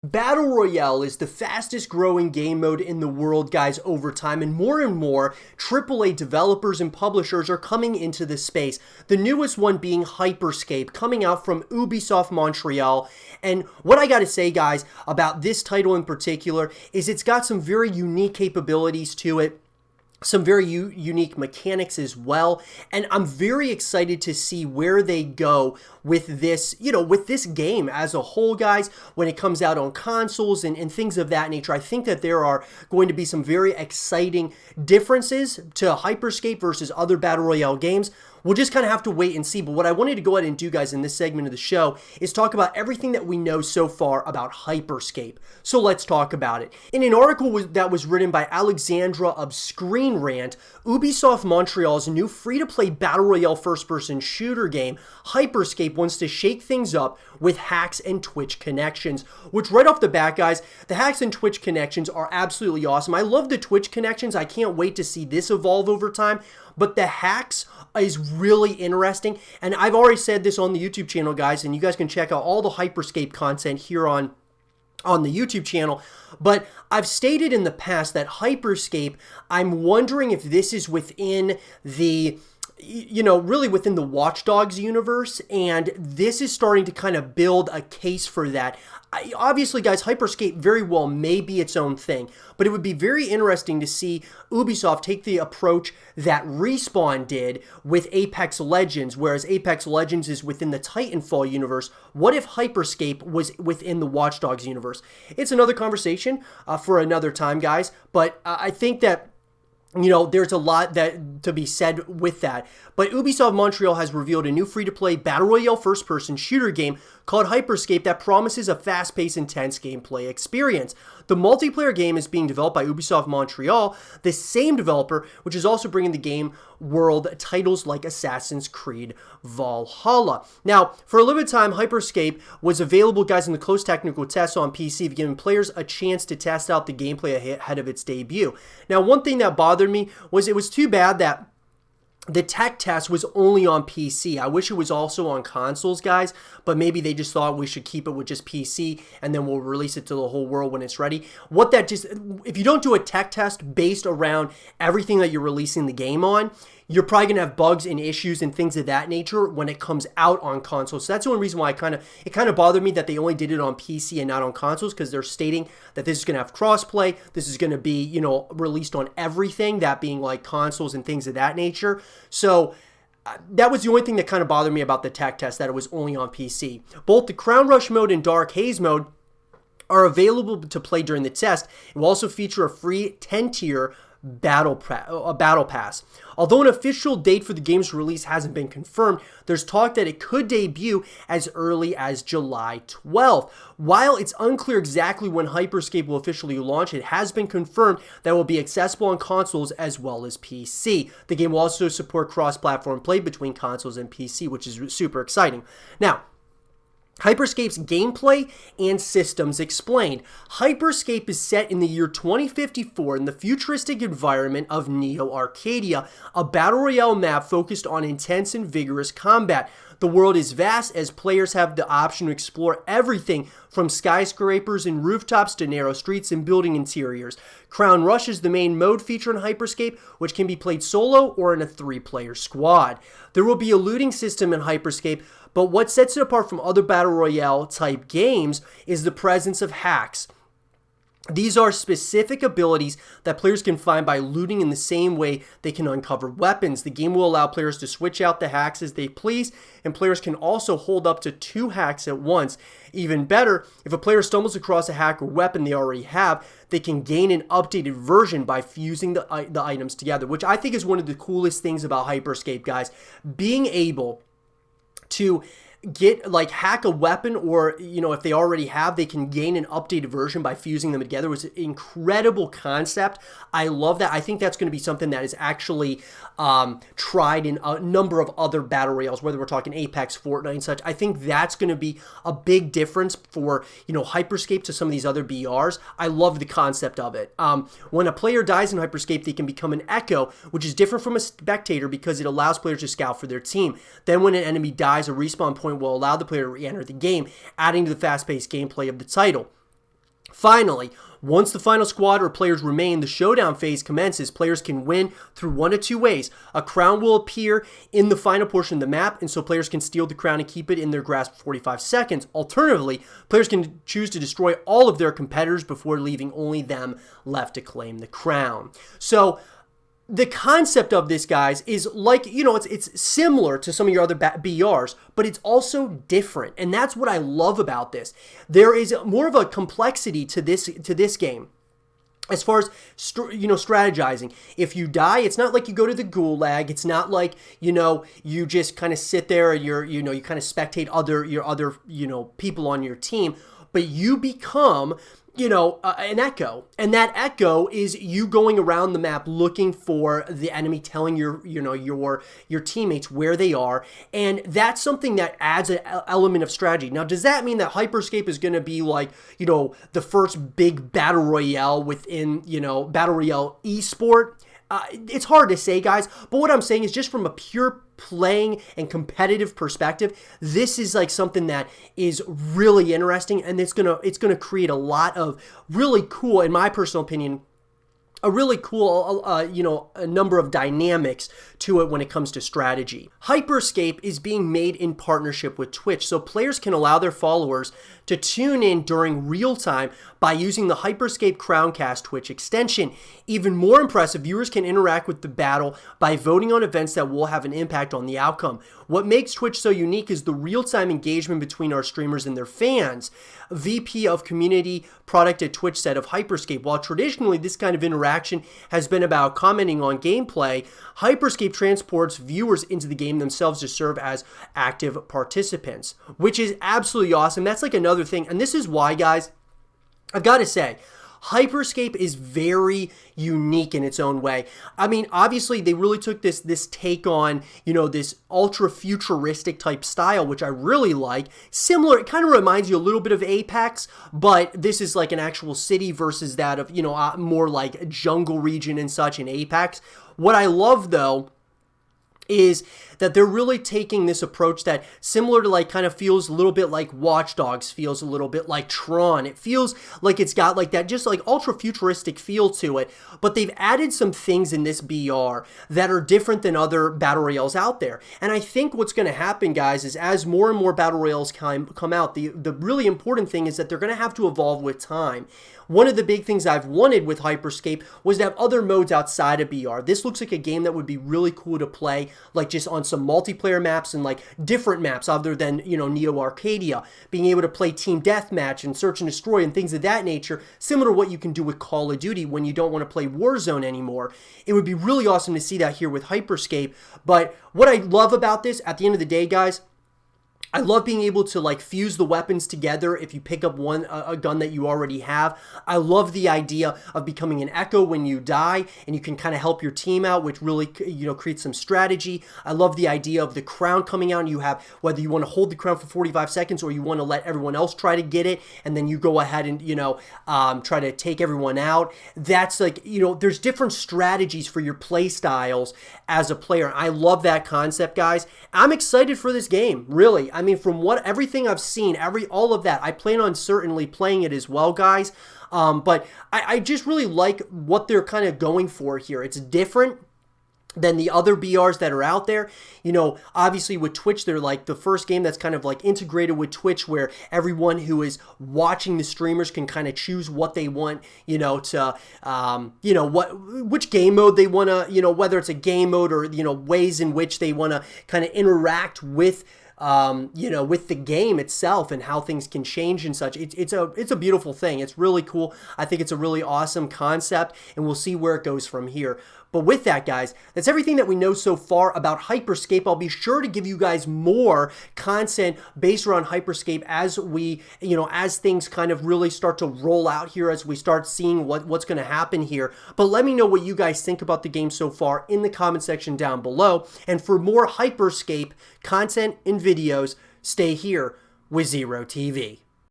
Battle Royale is the fastest growing game mode in the world, guys, over time, and more AAA developers and publishers are coming into this space. The newest one being Hyperscape, coming out from Ubisoft Montreal. And what I gotta say, guys, about this title in particular is it's got some very unique capabilities to it. Some very unique mechanics as well, and I'm very excited to see where they go with this, with this game as a whole, guys, when it comes out on consoles and things of that nature. I think that there are going to be some very exciting differences to Hyperscape versus other Battle Royale games. We'll just kind of have to wait and see, but what I wanted to go ahead and do, guys, in this segment of the show is talk about everything that we know so far about Hyperscape. So let's talk about it. In an article that was written by Alexandra of Screen Rant, Ubisoft Montreal's new free-to-play Battle Royale first-person shooter game, Hyperscape, wants to shake things up with hacks and Twitch connections, which right off the bat, guys, the hacks and Twitch connections are absolutely awesome. I love the Twitch connections. I can't wait to see this evolve over time, but the hacks is really interesting, and I've already said this on the YouTube channel, guys, and you guys can check out all the Hyperscape content here on the YouTube channel, but I've stated in the past that Hyperscape, I'm wondering if this is within the really within the Watch Dogs universe, and this is starting to kind of build a case for that. Obviously, guys, Hyperscape very well may be its own thing, but it would be very interesting to see Ubisoft take the approach that Respawn did with Apex Legends, whereas Apex Legends is within the Titanfall universe. What if Hyperscape was within the Watch Dogs universe? It's another conversation for another time, guys, but I think that there's a lot that to be said with that. But Ubisoft Montreal has revealed a new free-to-play Battle Royale first-person shooter game called Hyperscape that promises a fast-paced, intense gameplay experience. The multiplayer game is being developed by Ubisoft Montreal, the same developer which is also bringing the game world titles like Assassin's Creed Valhalla. Now, for a limited time, Hyperscape was available, guys, in the closed technical tests on PC, giving players a chance to test out the gameplay ahead of its debut. Now, one thing that bothered me was it was too bad that the tech test was only on PC. I wish it was also on consoles, guys, but maybe they just thought we should keep it with just PC and then we'll release it to the whole world when it's ready. If you don't do a tech test based around everything that you're releasing the game on, you're probably going to have bugs and issues and things of that nature when it comes out on consoles. So that's the only reason why it kind of bothered me that they only did it on PC and not on consoles, because they're stating that this is going to have crossplay. This is going to be, released on everything, that being like consoles and things of that nature. So that was the only thing that kind of bothered me about the tech test, that it was only on PC. Both the Crown Rush mode and Dark Haze mode are available to play during the test. It will also feature a free 10-tier battle pass. Although an official date for the game's release hasn't been confirmed, there's talk that it could debut as early as July 12th. While it's unclear exactly when Hyperscape will officially launch, it has been confirmed that it will be accessible on consoles as well as PC. The game will also support cross-platform play between consoles and PC, which is super exciting. Now, Hyperscape's gameplay and systems explained. Hyperscape is set in the year 2054 in the futuristic environment of Neo Arcadia, a battle royale map focused on intense and vigorous combat. The world is vast as players have the option to explore everything from skyscrapers and rooftops to narrow streets and building interiors. Crown Rush is the main mode feature in Hyperscape, which can be played solo or in a 3-player squad. There will be a looting system in Hyperscape, but what sets it apart from other Battle Royale type games is the presence of hacks. These are specific abilities that players can find by looting in the same way they can uncover weapons. The game will allow players to switch out the hacks as they please, and players can also hold up to 2 hacks at once. Even better, if a player stumbles across a hack or weapon they already have, they can gain an updated version by fusing the items together, which I think is one of the coolest things about Hyperscape, guys. Being able to hack a weapon, or if they already have, they can gain an updated version by fusing them together. It was an incredible concept. I love that. I think that's going to be something that is actually tried in a number of other battle royales, whether we're talking Apex, Fortnite, and such. I think that's going to be a big difference for Hyperscape to some of these other BRs. I love the concept of it. When a player dies in Hyperscape, they can become an echo, which is different from a spectator because it allows players to scout for their team. Then when an enemy dies, a respawn point will allow the player to re-enter the game, adding to the fast-paced gameplay of the title. Finally, once the final squad or players remain, the showdown phase commences. Players can win through one of two ways. A crown will appear in the final portion of the map, and so players can steal the crown and keep it in their grasp for 45 seconds. Alternatively, players can choose to destroy all of their competitors before leaving only them left to claim the crown. So, the concept of this, guys, is like, it's similar to some of your other BRs, but it's also different. And that's what I love about this. There is more of a complexity to this game. As far as, strategizing. If you die, it's not like you go to the gulag. It's not like, you just kind of sit there and you kind of spectate your other people on your team. But you become an echo, and that echo is you going around the map looking for the enemy, telling your teammates where they are, and that's something that adds an element of strategy. Now, does that mean that Hyperscape is going to be like, the first big battle royale within, battle royale esport? It's hard to say, guys, but what I'm saying is just from a pure playing and competitive perspective, this is like something that is really interesting, and it's gonna create a lot of really cool, in my personal opinion, a really cool, a number of dynamics to it when it comes to strategy. Hyperscape is being made in partnership with Twitch, so players can allow their followers to tune in during real time by using the Hyperscape Crowncast Twitch extension. Even more impressive, viewers can interact with the battle by voting on events that will have an impact on the outcome. What makes Twitch so unique is the real-time engagement between our streamers and their fans. VP of Community Product at Twitch said of Hyperscape, while traditionally this kind of interaction has been about commenting on gameplay, Hyperscape transports viewers into the game themselves to serve as active participants, which is absolutely awesome. That's like another thing, and this is why, guys, I've got to say, Hyperscape is very unique in its own way. I mean, obviously, they really took this take on, this ultra-futuristic type style, which I really like. Similar, it kind of reminds you a little bit of Apex, but this is like an actual city versus that of, more like jungle region and such in Apex. What I love, though, is that they're really taking this approach that similar to like kind of feels a little bit like Watch Dogs, feels a little bit like Tron. It feels like it's got like that just like ultra futuristic feel to it, but they've added some things in this BR that are different than other battle royales out there. And I think what's going to happen, guys, is as more and more battle royales come out, the really important thing is that they're going to have to evolve with time. One of the big things I've wanted with Hyperscape was to have other modes outside of BR. This looks like a game that would be really cool to play, like just on some multiplayer maps and like different maps other than, Neo Arcadia. Being able to play Team Deathmatch and Search and Destroy and things of that nature, similar to what you can do with Call of Duty when you don't want to play Warzone anymore. It would be really awesome to see that here with Hyperscape. But what I love about this, at the end of the day, guys, I love being able to like fuse the weapons together if you pick up a gun that you already have. I love the idea of becoming an echo when you die, and you can kind of help your team out, which really creates some strategy. I love the idea of the crown coming out, and you have whether you want to hold the crown for 45 seconds or you want to let everyone else try to get it, and then you go ahead and try to take everyone out. That's like there's different strategies for your play styles as a player. I love that concept, guys. I'm excited for this game, really. I mean, from everything I've seen, all of that, I plan on certainly playing it as well, guys. But I just really like what they're kind of going for here. It's different than the other BRs that are out there. Obviously with Twitch, they're like the first game that's kind of like integrated with Twitch, where everyone who is watching the streamers can kind of choose what they want, which game mode they want to, whether it's a game mode or, ways in which they want to kind of interact with with the game itself and how things can change and such. It's a beautiful thing. It's really cool. I think it's a really awesome concept, and we'll see where it goes from here. But with that, guys, that's everything that we know so far about Hyperscape. I'll be sure to give you guys more content based around Hyperscape as we, as things kind of really start to roll out here, as we start seeing what's going to happen here. But let me know what you guys think about the game so far in the comment section down below. And for more Hyperscape content and videos, stay here with Zero TV.